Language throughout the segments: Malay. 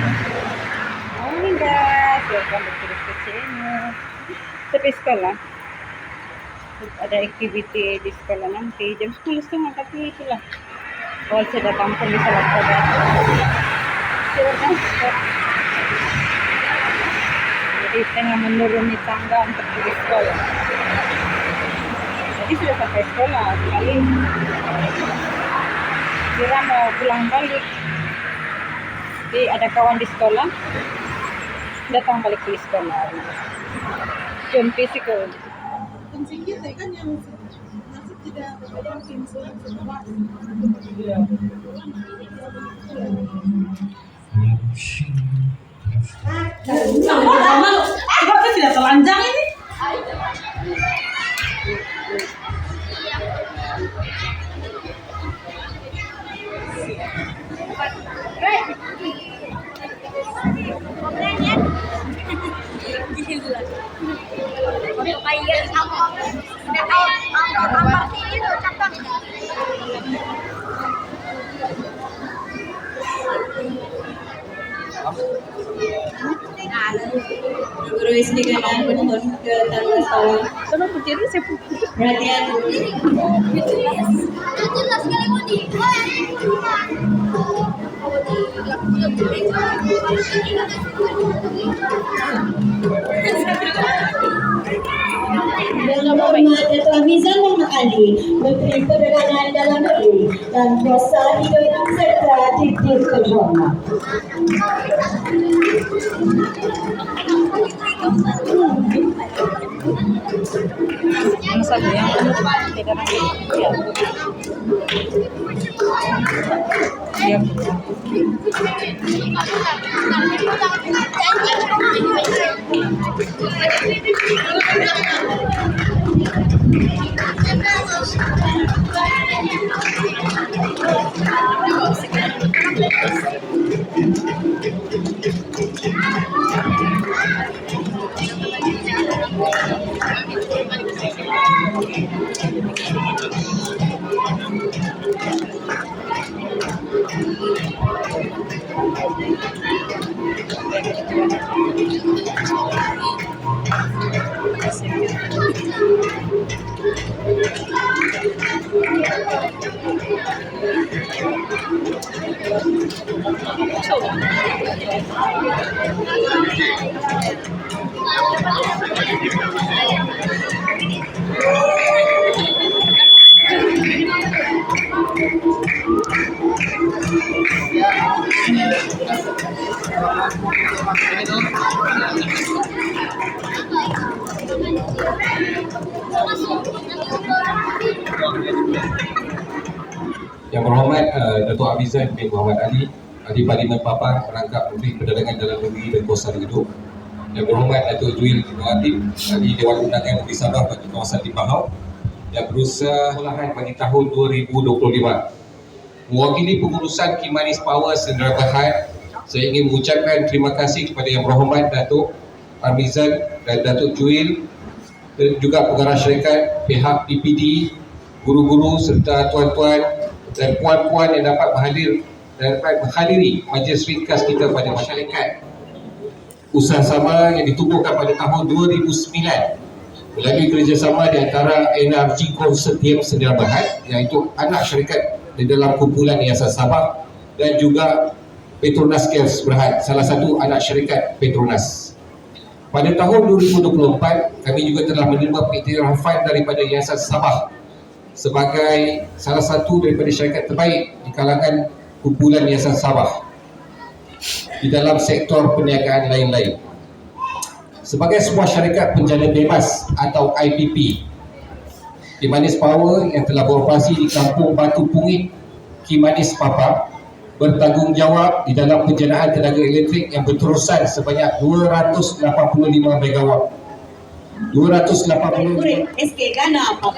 Morning guys, welcome back to the channel. Tapi sekolah ada aktiviti di sekolah nanti jam 10.30, tapi itulah kalau saya datang pun bisa lakukan. Jadi tengah menuruni tangga untuk pergi sekolah. Jadi sudah sampai sekolah sekali. Kira mau pulang balik. Jadi ada kawan di sekolah, datang balik ke sekolah. Jom physical. Penting kita kan yang masih tidak ada tim sekolah. Kenapa tidak telanjang ini? Guru SD kanan menurun ke tangga sekolah. Sama jadi saya Perhatian. Jelas sekali Wadi. Dengan hormat Dato' Amizan Muhammad Ali, Menteri Perdagangan Dalam Negeri dan Kuasa Hidup serta Titip terhormat. yang satu yang tidak nanti ya. Yang berhormat Dato' Amizan bin Muhammad Ali, Ahli Parlimen Papar, Perangkap Menteri Perdagangan Dalam Negeri dan Kuasa Hidup. Yang berhormat Dato' Juil bin Ratib, Ahli Dewan Undangan Negeri Sabah bagi kawasan Limpahau, yang berusaha olahan bagi tahun 2025. Mewakili pengurusan Kimanis Power Sdn Bhd, saya ingin mengucapkan terima kasih kepada Yang Berhormat Dato' Amizan dan Dato' Juil dan juga pengarah syarikat, pihak PPD, guru-guru serta tuan-tuan dan puan-puan yang dapat menghadiri majlis ringkas kita pada masyarakat. Usaha sama yang ditubuhkan pada tahun 2009 melalui kerjasama di antara NRG Consortium Sdn Bhd, iaitu anak syarikat di dalam kumpulan Yayasan Sabah, dan juga Petronas Cares Berhad, salah satu anak syarikat Petronas. Pada tahun 2024, kami juga telah menerima pengiktirafan daripada Yayasan Sabah sebagai salah satu daripada syarikat terbaik di kalangan kumpulan Yayasan Sabah di dalam sektor perniagaan lain-lain. Sebagai sebuah syarikat penjana bebas atau IPP, Kimanis Power yang telah beroperasi di Kampung Batu Pungit, Kimanis Papa, bertanggungjawab di dalam penjanaan tenaga elektrik yang berterusan sebanyak 285 megawatt. 285 SK kan apa?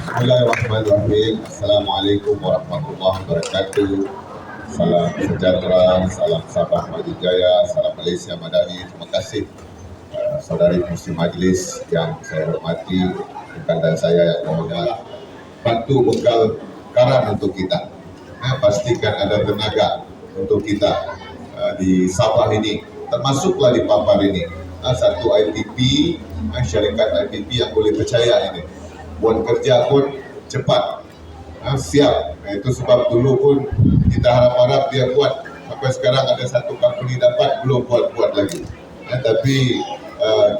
Bismillahirrahmanirrahim. Assalamualaikum warahmatullahi wabarakatuh. Salam sejahtera, salam Sabah Maju Jaya, salam Malaysia Madani. Terima kasih saudari Pengerusi Majlis yang saya hormati, rekan dan saya yang berhormat, bantu bekal karan untuk kita. Pastikan ada tenaga untuk kita di Sabah ini, termasuklah di Papar ini. Satu IPP, syarikat IPP yang boleh percaya ini. Buat kerja pun cepat, siap. Itu sebab dulu pun kita harap-harap dia buat. Sampai sekarang ada satu company dapat, belum buat lagi. Tapi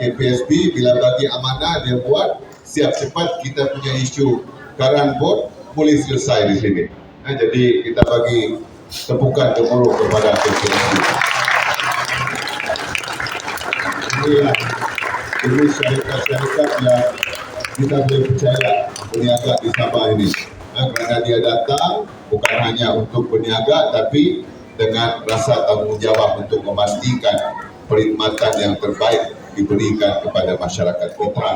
KPSB bila bagi amanah dia buat, siap cepat. Kita punya isu karan pun boleh selesai di sini. Jadi kita bagi tepukan gemuruh kepada KPSB. Ini syarikat-syarikat yang kita boleh percaya berniaga di Sabah ini. Kerana dia datang bukan hanya untuk berniaga, tapi dengan rasa tanggungjawab untuk memastikan perkhidmatan yang terbaik diberikan kepada masyarakat kita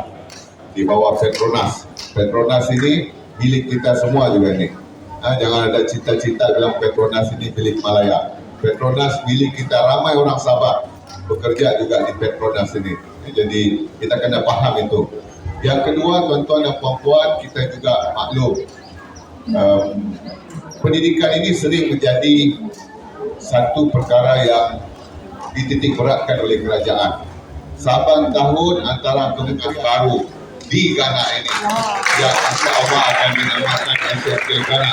di bawah Petronas. Petronas ini milik kita semua juga ini. Jangan ada cita-cita dalam Petronas ini milik Malaya. Petronas milik kita, ramai orang Sabah bekerja juga di Petronas ini. Jadi kita kena paham itu. Yang kedua, tuan-tuan dan puan-puan, kita juga maklum pendidikan ini sering menjadi satu perkara yang dititik beratkan oleh kerajaan. Saban tahun antara kementerian baru di Ghana ini yang insya-Allah akan dinamakan SFK Ghana.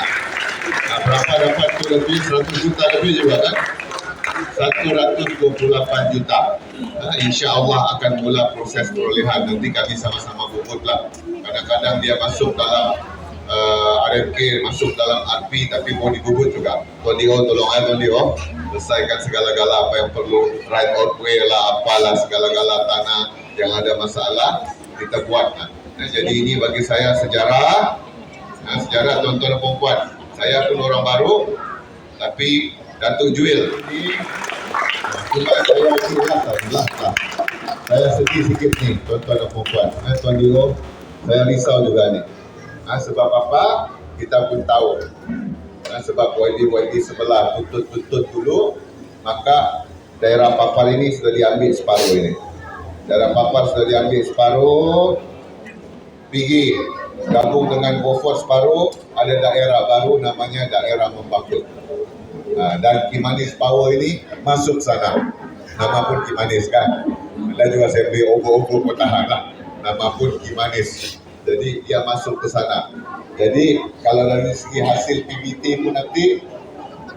Berapa dapat tu lebih 100 juta lebih juga kan? 128 juta. Insya-Allah akan mula proses perolehan. Nanti kami sama-sama bubutlah. Kadang-kadang dia masuk dalam RMK, masuk dalam RP, tapi mau dibubut juga. Tuan Dio, tolong Tuan Dio selesaikan segala-gala apa yang perlu, right of way lah, apalah segala-gala tanah yang ada masalah kita buat. Jadi ini bagi saya sejarah. Sejarah tuan-tuan dan puan-puan. Saya pun orang baru, tapi Datuk Juil ini saya sedih sikit ni tuan-tuan dan puan-puan. Tuan Dio, saya risau juga ni. Sebab apa? Kita pun tahu. Sebab YD sebelah tutut dulu, maka daerah Papar ini sudah diambil separuh ini. Daerah Papar sudah diambil separuh, pergi gabung dengan Beaufort separuh, ada daerah baru namanya daerah Membakut. Dan Kimanis Power ini masuk sana. Nama pun Kimanis kan. Dan juga saya beri ogo-ogo pertahan lah. Nama pun Kimanis. Jadi dia masuk ke sana. Jadi kalau dari segi hasil PBT pun nanti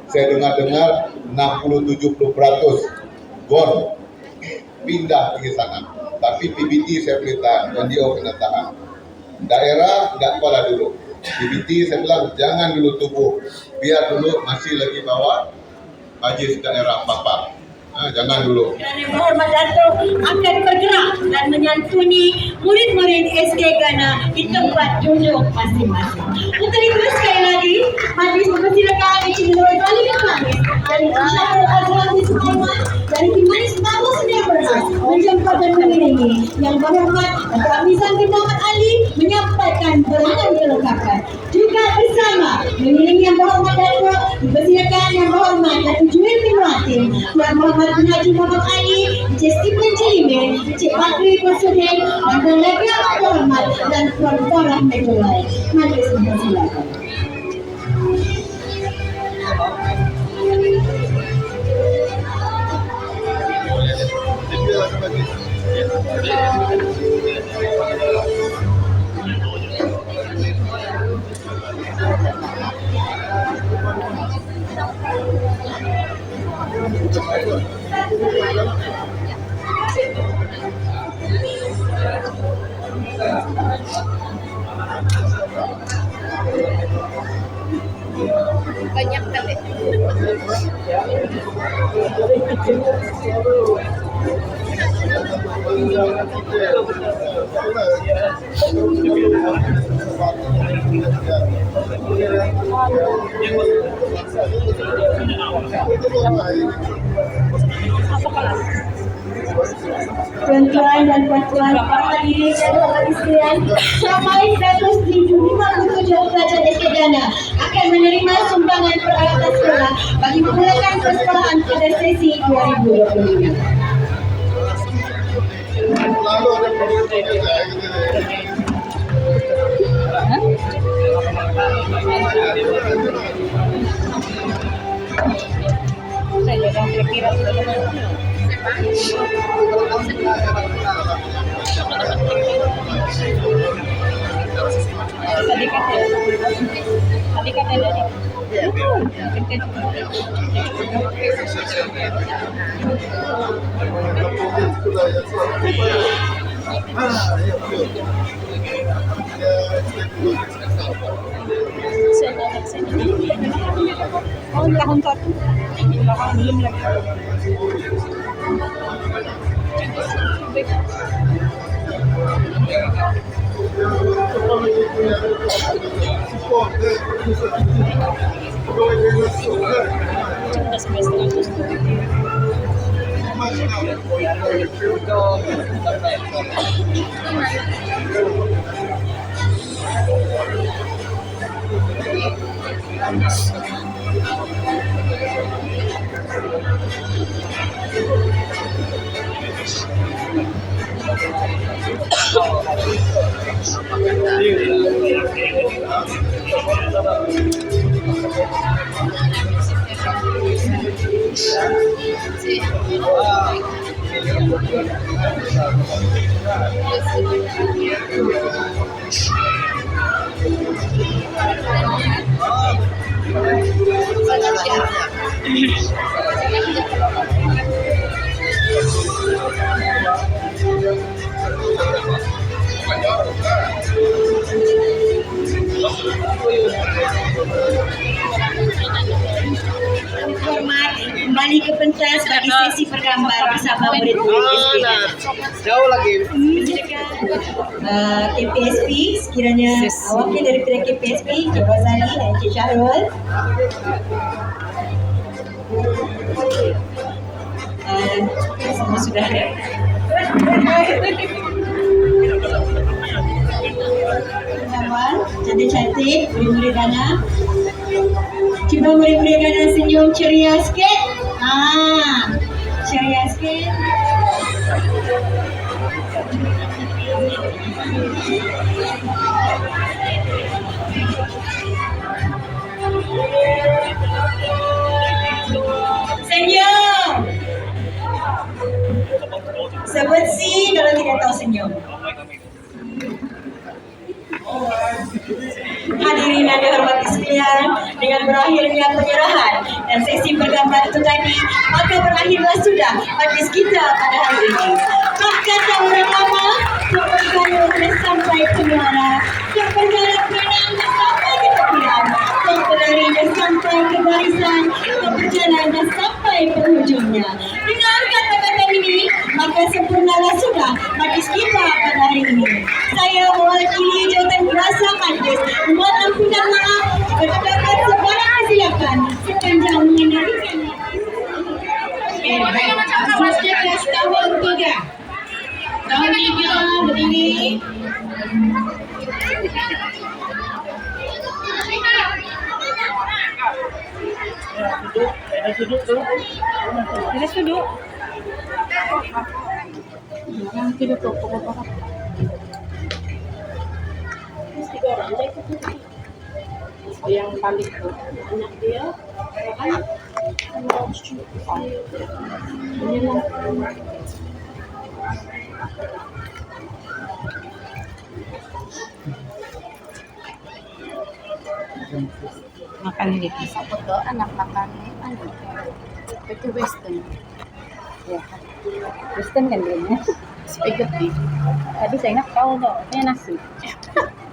saya dengar 60-70% gol pindah pergi sana. Tapi PBT saya boleh tahan, Tuan Dio kena tahan. Daerah tak apalah dulu. PBT saya bilang jangan dulu tubuh, biar dulu masih lagi bawa majlis daerah Papar. Jangan dulu. Yang berhormat Datuk akan bergerak dan menyantuni murid-murid SK Ghana di tempat duduk masing-masing. Untuk itu sekali lagi, majlis mempersilakan Encik Wali Kemanis dari Syarul Azhar Ismail dari Kimanis Baru Sedia Beras menjemput dan mengiringi. Yang berhormat Datuk Amizan bin Muhammad Ali menyampaikan beragam kelengkapan. Juga bersama mengiringi yang berhormat Datuk dipersilakan yang berhormat Datuk Juil bin Watim, yang berhormat Haji Muhammad Ali, Encik Stephen Jelimin, Encik Bakri Persudin, dan Delegasi yang berhormat dan Tuan-Tuan Rahmatullah. Majlis mempersilakan. Banyak kali. Tuan-tuan dan puan-puan, para hadirin dan hadirat sekalian, sampai 175 pelajar SK Ghana akan menerima sumbangan peralatan sekolah bagi memulakan persekolahan pada sesi 2025. Selalu ada produk Saya jangan kira-kira tadi kata dari oh tahun satu belakang belum lagi Hormat kembali ke pentas bagi sesi pergambar bersama murid-murid SPG. Jauh lagi. KPSP sekiranya wakil daripada KPSP Cik Rozali dan Cik Syahrul. Semua sudah ada. Awal cantik-cantik murid-murid Dana. Cuba murid-murid Dana senyum ceria sikit. Ceria sikit. Senyum. Sebut si kalau tidak tahu senyum. Hadirin yang dihormati sekalian, dengan berakhirnya penyerahan dan sesi bergambar itu tadi, maka berakhirlah sudah majlis kita pada hari ini. Maka tak berlama, perjalanan telah sampai ke muara, perjalanan menang sampai ke tepian, berlari dan sampai ke barisan, perjalanan dan sampai penghujungnya. Dengan kata-kata ini, maka sempurnalah sudah majlis kita pada hari ini. Saya mewakili jawatan kuasa majlis mohon ampun dan maaf jika terdapat sebarang kesilapan sepanjang mengendalikan. Baik, seterusnya kelas tahun 3. Tahun 3 berdiri. Terus duduk. Yang tidur tuh pokok-pokok. Yang paling tuh anak dia ini lah makan ini Aku tuh anak makan itu western ya Kristen kan dia spaghetti. tadi saya ingat kau tuh ini nasi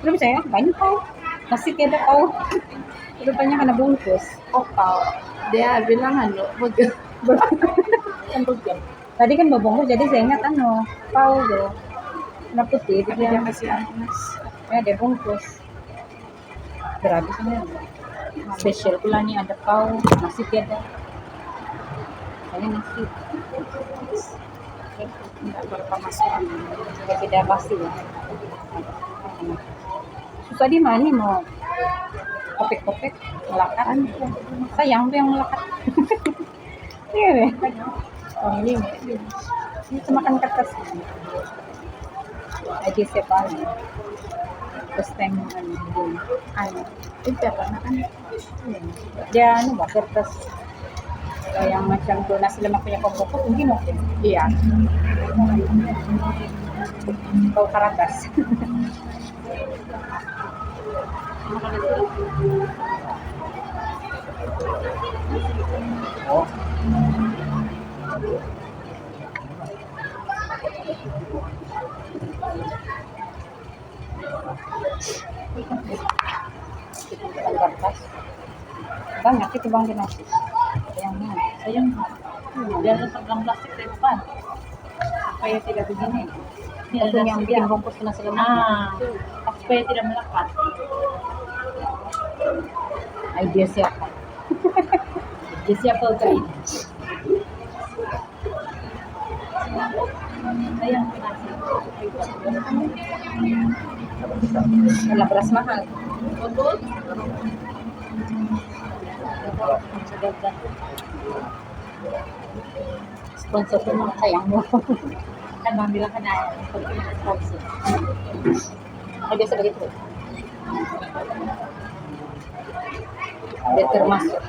belum saya ingat banyak kau nasi tiada kau rupanya kena bungkus Opal dia bilang burger. tadi kan bubungkus jadi saya ingat kau tuh warna putih Dia kasih anas. ya dia bungkus berhabisnya spesial pula nih ada kau nasi tiada saya nasi Tidak berpemasukan. ya tidak pasti ya susah di mana mau kopek-kopek melakat sayang tuh yang melekat iya deh oh ini cuma makan kertas Aja siapa? First time begini. Itu karena kan Dia kertas yang macam tu nasi lemak punya kompok mungkin oke. Iya. Kau karatas. Kertas. Banyak itu bang di nasi. Sayangnya. sayang biar tetap dalam plastik di depan Supaya tidak begini. biar Itu ada yang siap. bikin bungkus nasi lemak. Itu supaya tidak melekat. Idea siapa? Jadi siapa guys? Sayang nasi. Karena beras mahal. Betul. Sponsor pun sayangmu. Kan Bang bilang kan ada sponsor. Biasa begitu. Dia termasuk.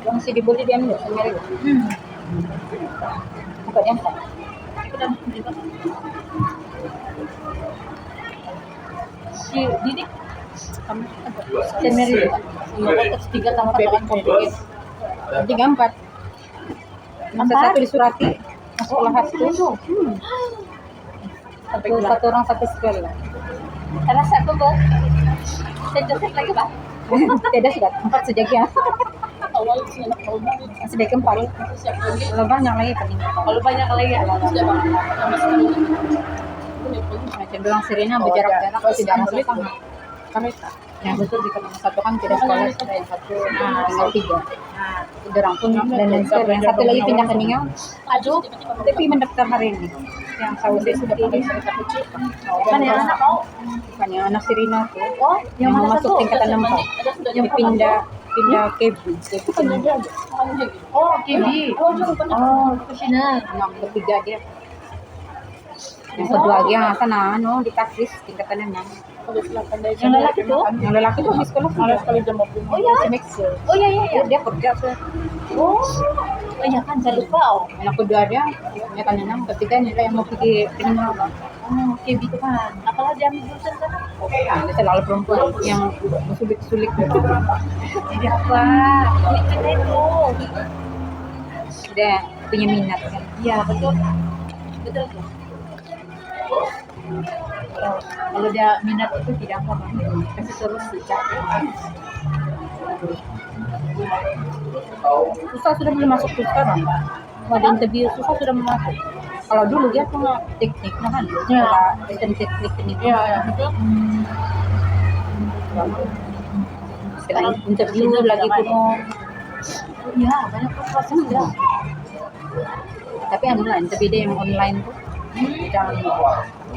Masih dibeli diambil sendiri. Apa dia? Si Didik Sendiri. iya kotak 3 tambah kan komplit. 3, 4. Masa Empat? satu disurati. Sekolah itu. Satu orang satu sekolah. Ada satu bos. Saya Joseph lagi Bang. Tidak sudah 4 sejak ya. Awal sih anak mau banget. Sudah 4. Siap lagi. Kalau banyak lagi paling. Kalau banyak lagi ya sudah Bang. Sama sekali. Macam bilang Serena berjarak-jarak tidak masuk sama. Kereta. Ya betul jika yang satu kan tidak sekolah, yang satu tinggal 3. Nah, Udah rampung dan yang satu lagi pindah ke Ningau. aduh, Tapi mendaftar hari ini. Yang tahu saya sudah pakai kereta kecil. kan yang anak mau. Bukan yang anak Serena tuh. Oh, Yang mau mana masuk satu? tingkatan 6. Ada sudah Yang pindah KB. Oh, Kebi. Oh, profesional. Yang ketiga dia. Yang kedua dia sana di Takris tingkatan 6. Yang lelaki tuh? Yang lelaki tuh di sekolah sudah sekali jam 20. Oh, ya? Oh iya. Dia kerja tuh. Oh, iya kan saya lupa. Oh, Yang kedua dia kan 6, ketiga nilai yang mau pergi peninggalan. oh Kebi itu kan. Apalagi dia ambil jurusan sana? Nah, selalu perempuan yang sulit-sulit. Jadi apa? Ini itu. Dia punya minat kan. Iya, betul. Betul tuh. Kalau dia minat itu tidak apa Bang. Kasih terus sejak. Susah sudah belum masuk tuh sekarang. Mau ada interview susah sudah mau masuk. Kalau dulu dia cuma teknik kan. Ya. Sekolah teknik ini. Iya, betul. Sekarang interview lagi penuh. Iya, banyak proses ya. Tapi online, tapi dia yang online tuh. Jangan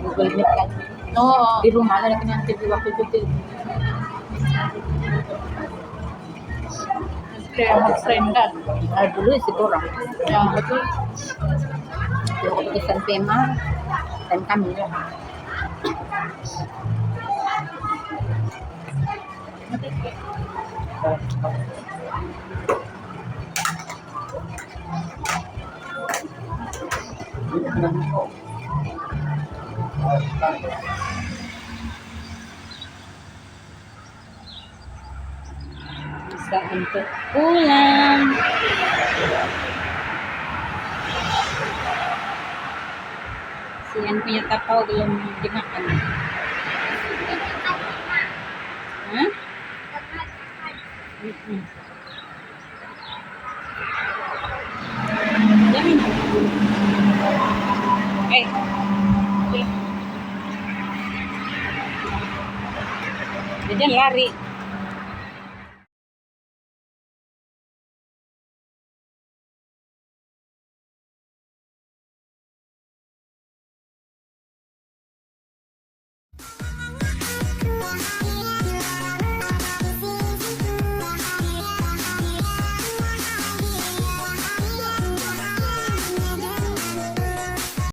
Google Meet kan. Oh, Di rumah ada yang interview waktu itu. kayak friend kan. Dulu isi orang. Ya, betul. Keputusan PMA dan kami lah. Bisa untuk pulang. Sian punya tapau belum dimakan. Hah? Mm-mm. Jangan. Jangan lari.